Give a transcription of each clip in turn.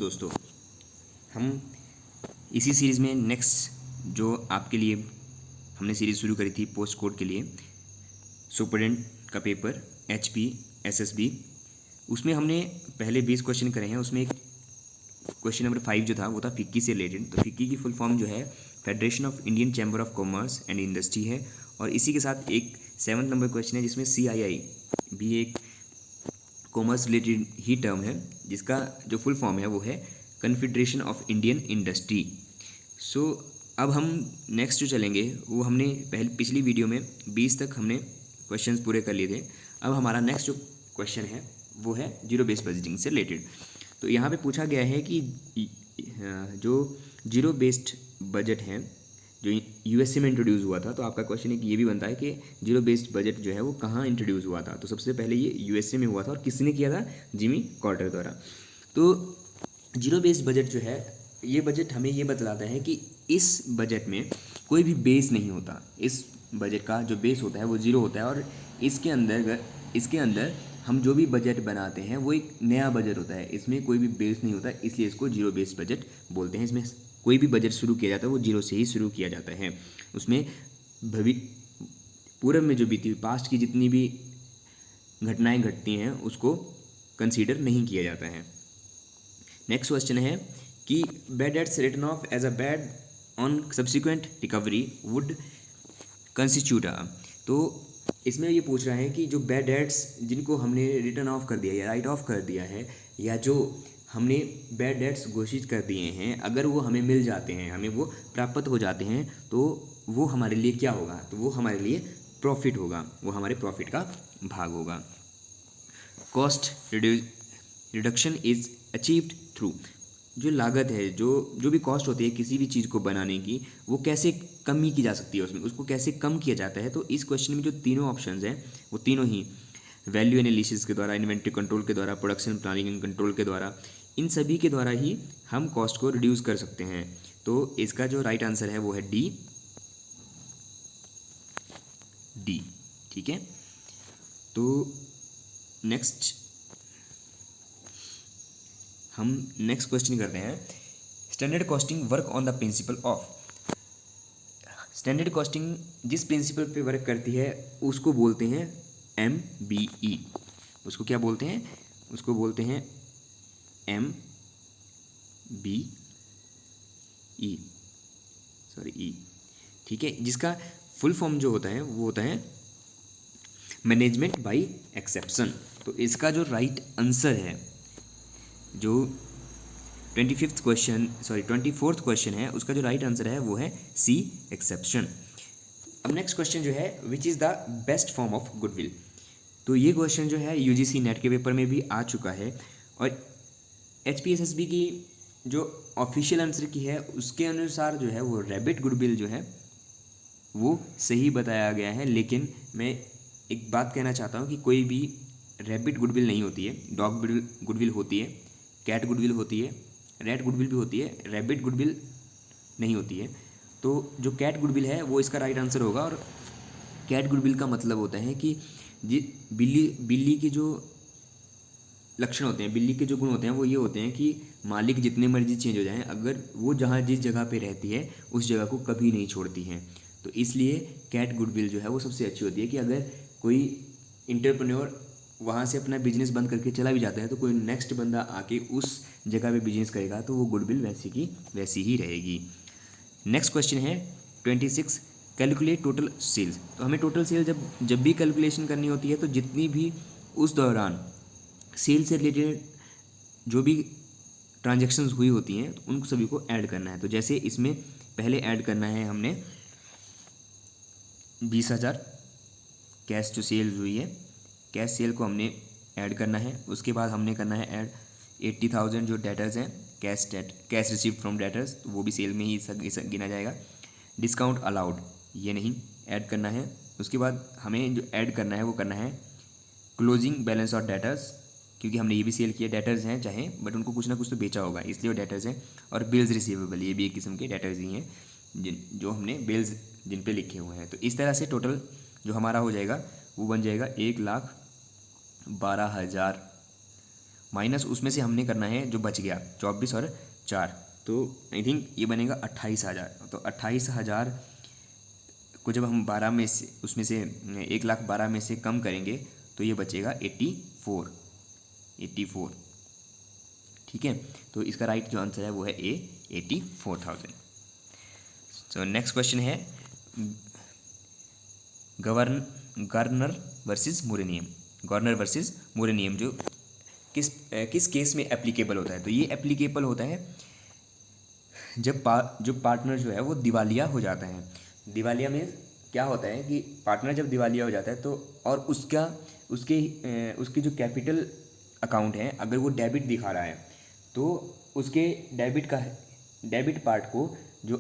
दोस्तों, हम इसी सीरीज़ में नेक्स्ट जो आपके लिए हमने सीरीज़ शुरू करी थी पोस्ट कोड के लिए सुपरडेंट का पेपर HP SSB, उसमें हमने पहले 20 क्वेश्चन करे हैं। उसमें एक क्वेश्चन नंबर 5 जो था वो था फिक्की से रिलेटेड। तो फिक्की की फुल फॉर्म जो है federation of Indian chamber of commerce and industry है। और इसी के साथ एक 7 नंबर क्वेश्चन है जिसमें CII भी एक कॉमर्स रिलेटेड ही टर्म है, जिसका जो फुल फॉर्म है वो है कन्फेडरेशन ऑफ इंडियन इंडस्ट्री। सो अब हम नेक्स्ट जो चलेंगे वो हमने पिछली वीडियो में 20 तक हमने क्वेश्चंस पूरे कर लिए थे। अब हमारा नेक्स्ट जो क्वेश्चन है वो है जीरो बेस्ड बजटिंग से रिलेटेड। तो यहाँ पे पूछा गया है कि जो जीरो बेस्ड बजट है जो USA में इंट्रोड्यूस हुआ था, तो आपका क्वेश्चन एक ये भी बनता है कि जीरो बेस्ड बजट जो है वो कहाँ इंट्रोड्यूस हुआ था। तो सबसे पहले ये USA में हुआ था और किसने किया था? जिमी कार्टर द्वारा। तो जीरो बेस्ड बजट जो है ये बजट हमें ये बतलाता है कि इस बजट में कोई भी बेस नहीं होता। इस बजट का जो बेस होता है वो ज़ीरो होता है और इसके अंदर हम जो भी बजट बनाते हैं वो एक नया बजट होता है। इसमें कोई भी बेस नहीं होता, इसलिए इसको जीरो बेस्ड बजट बोलते हैं। इसमें कोई भी बजट शुरू किया जाता है वो जीरो से ही शुरू किया जाता है। उसमें पूर्व में जो बीती पास्ट की जितनी भी घटनाएं घटती हैं उसको कंसीडर नहीं किया जाता है। नेक्स्ट क्वेश्चन है कि bad debts written off as a bad on subsequent recovery would constitute a. तो इसमें ये पूछ रहा है कि जो बैड डेट्स जिनको हमने रिटर्न ऑफ कर दिया या राइट ऑफ कर दिया है, या जो हमने बैड डेट्स घोषित कर दिए हैं, अगर वो हमें मिल जाते हैं, हमें वो प्राप्त हो जाते हैं, तो वो हमारे लिए क्या होगा? तो वो हमारे लिए प्रॉफिट होगा, वो हमारे प्रॉफिट का भाग होगा। Cost reduction is achieved through, जो लागत है, जो भी कॉस्ट होती है किसी भी चीज़ को बनाने की, वो कैसे कमी की जा सकती है, उसको कैसे कम किया जाता है। तो इस क्वेश्चन में जो तीनों ऑप्शंस हैं वो तीनों ही वैल्यू एनालिसिस के द्वारा, इन्वेंट्री कंट्रोल के द्वारा, प्रोडक्शन प्लानिंग एंड कंट्रोल के द्वारा, इन सभी के द्वारा ही हम कॉस्ट को रिड्यूस कर सकते हैं। तो इसका जो राइट आंसर है वो है डी। ठीक है। तो हम नेक्स्ट क्वेश्चन करते हैं। Standard costing work on the principle of. Standard costing जिस प्रिंसिपल पे वर्क करती है उसको बोलते हैं MBE। उसको क्या बोलते हैं? उसको बोलते हैं MBE, E। ठीक है, जिसका फुल फॉर्म जो होता है वो होता है मैनेजमेंट बाय एक्सेप्शन। तो इसका जो राइट आंसर है, जो 24th क्वेश्चन है, उसका जो राइट आंसर है वो है C, एक्सेप्शन। अब नेक्स्ट क्वेश्चन जो है which is the best form of goodwill. तो ये क्वेश्चन जो है UGC नेट के पेपर में भी आ चुका है और HP SSB की जो ऑफिशियल आंसर की है उसके अनुसार जो है वो रैबिट गुडविल जो है वो सही बताया गया है। लेकिन मैं एक बात कहना चाहता हूँ कि कोई भी रैबिट गुडविल नहीं होती है, डॉग गुडविल होती है, कैट गुडविल होती है, रेड गुडविल भी होती है, रैबिट गुडविल नहीं होती है। तो जो कैट गुडविल है वो इसका राइट आंसर होगा। और कैट गुडविल का मतलब होता है कि बिल्ली के जो लक्षण होते हैं, बिल्ली के जो गुण होते हैं वो ये होते हैं कि मालिक जितने मर्जी चेंज हो जाएं, अगर वो जिस जगह पे रहती है उस जगह को कभी नहीं छोड़ती हैं। तो इसलिए कैट गुडविल जो है वो सबसे अच्छी होती है कि अगर कोई इंटरप्रेन्योर वहाँ से अपना बिजनेस बंद करके चला भी जाता है तो कोई नेक्स्ट बंदा आके उस जगह पे बिजनेस करेगा तो वो गुडविल वैसी की वैसी ही रहेगी। नेक्स्ट क्वेश्चन है 26, कैलकुलेट टोटल सेल्स। तो हमें टोटल सेल जब भी कैलकुलेशन करनी होती है तो जितनी भी उस दौरान सेल से रिलेटेड जो भी ट्रांजैक्शंस हुई होती हैं तो उन सभी को ऐड करना है। तो जैसे इसमें पहले ऐड करना है हमने 20,000 कैश जो सेल हुई है, कैश सेल को हमने ऐड करना है। उसके बाद हमने करना है ऐड 80,000 जो डेटर्स हैं, कैश रिसीव फ्रॉम डेटर्स, तो वो भी सेल में ही गिना जाएगा। डिस्काउंट अलाउड ये नहीं ऐड करना है। उसके बाद हमें जो ऐड करना है वो करना है क्लोजिंग बैलेंस ऑफ डेटर्स, क्योंकि हमने ये भी सेल किया, डेटर्स हैं चाहे बट उनको कुछ ना कुछ तो बेचा होगा इसलिए वो डेटर्स हैं। और बिल्स रिसीवेबल ये भी एक किस्म के डेटर्स ही हैं जो हमने बिल्स जिन पे लिखे हुए हैं। तो इस तरह से टोटल जो हमारा हो जाएगा वो बन जाएगा 1,12,000 माइनस उसमें से हमने करना है जो बच गया 24 और 4, तो आई थिंक ये बनेगा 28,000। तो 28,000 को जब हम 12 में से उसमें से 1,12,000 में से कम करेंगे तो ये बचेगा 84। ठीक है, तो इसका राइट जो आंसर है वो है ए, 84,000। तो नेक्स्ट क्वेश्चन है गार्नर वर्सेस मूरे नियम। गार्नर वर्सेस मूरे नियम जो किस केस में एप्लीकेबल होता है? तो ये एप्लीकेबल होता है जब जो पार्टनर जो है वो दिवालिया हो जाता है। दिवालिया में क्या होता है कि पार्टनर जब दिवालिया हो जाता है तो और उसकी जो कैपिटल अकाउंट है अगर वो डेबिट दिखा रहा है तो उसके डेबिट पार्ट को जो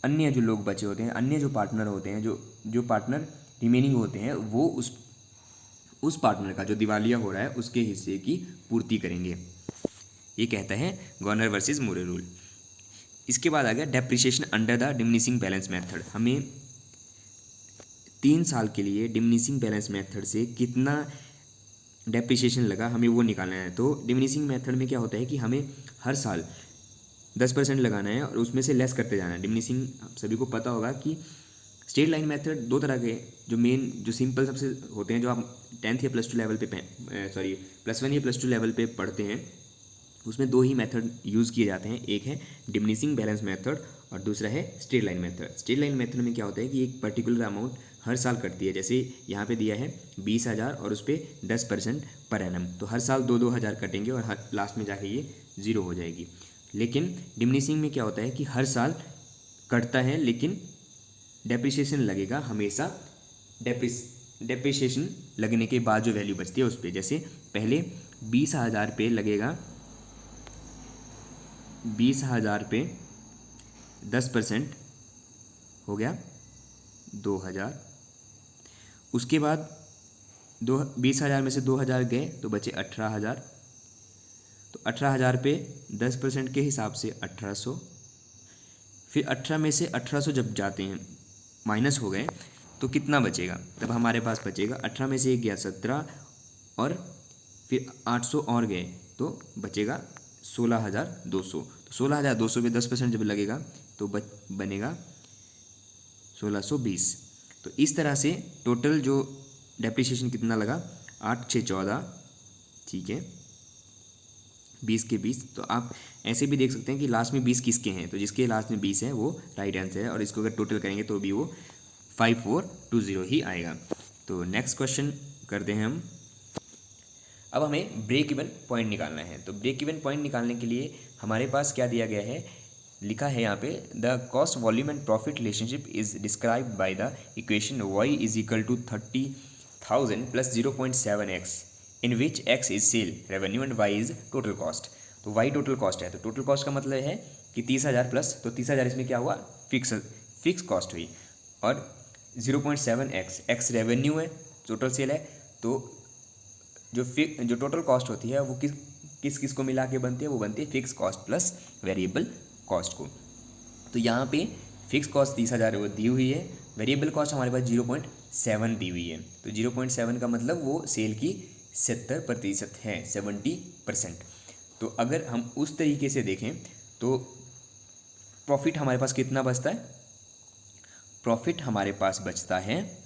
अन्य जो लोग बचे होते हैं, अन्य जो पार्टनर होते हैं, जो पार्टनर रिमेनिंग होते हैं, वो उस पार्टनर का जो दिवालिया हो रहा है उसके हिस्से की पूर्ति करेंगे। ये कहता है गार्नर वर्सेस मूरे रूल। इसके बाद आ गया depreciation under the diminishing balance method. हमें 3 साल के लिए डिमिनिशिंग बैलेंस मेथड से कितना डेप्रिसिएशन लगा हमें वो निकालना है। तो डिमिनिशिंग मेथड में क्या होता है कि हमें हर साल 10% लगाना है और उसमें से लेस करते जाना है। डिमिनिशिंग सभी को पता होगा कि स्ट्रेट लाइन मेथड 2 तरह के जो सिंपल सबसे होते हैं, जो आप 10th या +2 लेवल पे +1 या +2 लेवल पे पढ़ते हैं, उसमें 2 ही मेथड यूज़ किए जाते हैं। एक है डिमिनिशिंग बैलेंस मेथड और दूसरा है straight line method. Straight line method में क्या होता है कि एक पर्टिकुलर अमाउंट हर साल कटती है। जैसे यहाँ पे दिया है 20,000 और उस पर 10% पर एनम, तो हर साल 2-2 हज़ार कटेंगे और लास्ट में जाके ये 0 हो जाएगी। लेकिन डिमिनिशिंग में क्या होता है कि हर साल कटता है लेकिन डेप्रिसिएशन लगेगा हमेशा। डेप्रिसिएशन लगने के बाद जो वैल्यू बचती है उस पर, जैसे पहले 20,000 पे लगेगा, 20,000 पे 10% हो गया 2,000। उसके बाद 20,000 में से 2,000 गए तो बचे 18,000। तो 18,000 पे 10% के हिसाब से 1,800। फिर 18 में से 1,800 जब जाते हैं माइनस हो गए तो कितना बचेगा? तब हमारे पास बचेगा 18 में से 1 गया 17 और फिर 800 और गए तो बचेगा 16,200। तो 16,200 पे 10% जब लगेगा तो बनेगा 1,620। तो इस तरह से टोटल जो डेप्रिसिएशन कितना लगा, 8 6 14, ठीक है, 20 के 20। तो आप ऐसे भी देख सकते हैं कि लास्ट में 20 किसके हैं, तो जिसके लास्ट में 20 है वो राइट आंसर है और इसको अगर टोटल करेंगे तो भी वो 5420 ही आएगा। तो नेक्स्ट क्वेश्चन करते हैं हम। अब हमें ब्रेक इवन पॉइंट निकालना है। तो ब्रेक इवन पॉइंट निकालने के लिए हमारे पास क्या दिया गया है, लिखा है यहाँ पे, the cost volume and profit relationship is described by the equation y = 30,000 + 0.7x in which x is sale revenue and y is total cost. तो y टोटल कॉस्ट है, तो टोटल कॉस्ट का मतलब है कि 30,000 प्लस, तो 30,000 इसमें क्या हुआ, फिक्स कॉस्ट हुई, और 0.7x x रेवेन्यू है, टोटल सेल है। तो जो टोटल कॉस्ट होती है वो किस को मिला के बनती है, वो बनती है fix cost plus variable cost को। तो यहाँ पे फिक्स कॉस्ट 30,000 वो दी हुई है, वेरिएबल कॉस्ट हमारे पास 0.7 दी हुई है। तो 0.7 का मतलब वो सेल की 70% है, 70%। तो अगर हम उस तरीके से देखें तो प्रॉफिट हमारे पास कितना बचता है, प्रॉफिट हमारे पास बचता है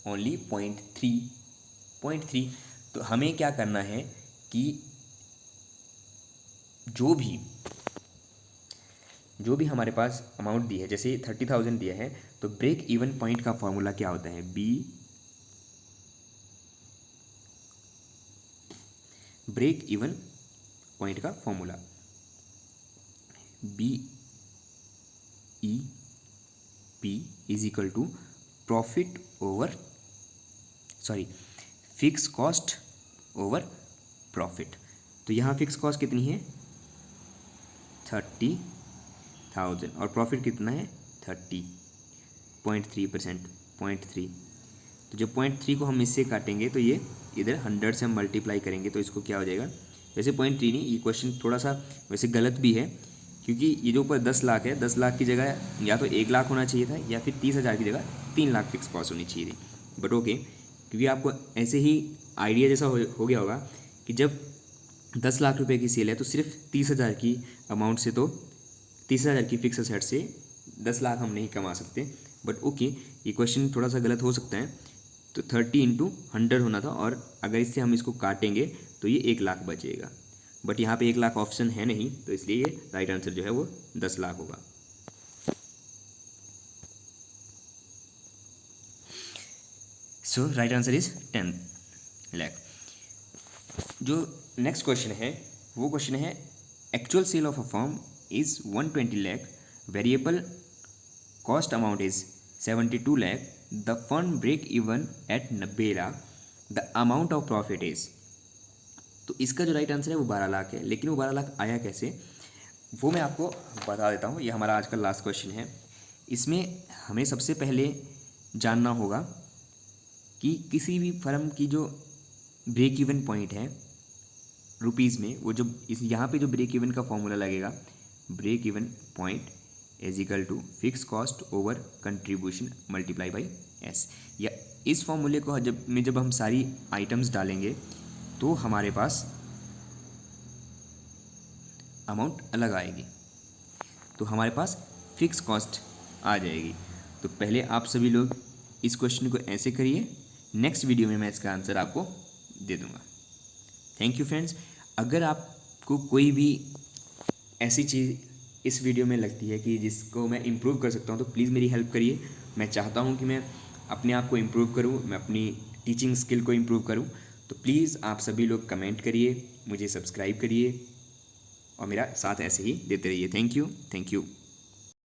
ओनली 0.3। तो हमें क्या करना है कि जो भी हमारे पास अमाउंट दी है, जैसे 30,000 दिया है, तो ब्रेक इवन पॉइंट का फॉर्मूला क्या होता है, ब्रेक इवन पॉइंट का formula BEP = profit over fix cost over profit. तो यहाँ फिक्स कॉस्ट कितनी है, 30,000 और प्रॉफिट कितना है 30.3%, 0.3। तो जब 0.3 को हम इससे काटेंगे तो ये इधर 100 से हम मल्टीप्लाई करेंगे तो इसको क्या हो जाएगा, वैसे 0.3 नहीं, ये क्वेश्चन थोड़ा सा वैसे गलत भी है, क्योंकि ये जो ऊपर 10 लाख है, 10 लाख की जगह या तो 1 लाख होना चाहिए था या फिर 30,000 की जगह 3 लाख फिक्स कॉस्ट होनी चाहिए थी। बट ओके, क्योंकि आपको ऐसे ही आइडिया जैसा हो गया होगा कि जब 10 लाख रुपए की सेल है तो सिर्फ 30,000 की अमाउंट से, तो 30,000 की फिक्स असेट से 10 लाख हम नहीं कमा सकते। बट ओके, ये क्वेश्चन थोड़ा सा गलत हो सकता है। तो 30 × 100 होना था, और अगर इससे हम इसको काटेंगे तो ये 1 लाख बचेगा। बट यहाँ पे 1 लाख ऑप्शन है नहीं, तो इसलिए ये राइट आंसर जो है वो 10 लाख होगा। So right answer is 10 lakh. जो नेक्स्ट क्वेश्चन है वो क्वेश्चन है, actual sale of a firm is 120 lakh, variable cost amount is 72 lakh, the firm break even at 90 lakh, the amount of profit is. तो इसका जो राइट आंसर है वो 12 लाख है। लेकिन वो 12 लाख आया कैसे, वो मैं आपको बता देता हूँ। ये हमारा आज का लास्ट क्वेश्चन है। इसमें हमें सबसे पहले जानना होगा कि किसी भी फर्म की जो ब्रेक इवन पॉइंट है रुपीज़ में, वो जो इस यहाँ पे जो ब्रेक इवन का फॉर्मूला लगेगा, break even point is equal to fix cost over contribution multiply by S. या इस फॉर्मूले को जब हम सारी आइटम्स डालेंगे तो हमारे पास अमाउंट अलग आएगी, तो हमारे पास फिक्स कॉस्ट आ जाएगी। तो पहले आप सभी लोग इस क्वेश्चन को ऐसे करिए, नेक्स्ट वीडियो में मैं इसका आंसर आपको दे दूंगा। Thank you friends. अगर आपको कोई भी ऐसी चीज़ इस वीडियो में लगती है कि जिसको मैं इम्प्रूव कर सकता हूँ, तो प्लीज़ मेरी हेल्प करिए। मैं चाहता हूँ कि मैं अपने आप को इम्प्रूव करूँ, मैं अपनी टीचिंग स्किल को इम्प्रूव करूँ। तो प्लीज़ आप सभी लोग कमेंट करिए, मुझे सब्सक्राइब करिए और मेरा साथ ऐसे ही देते रहिए। Thank you.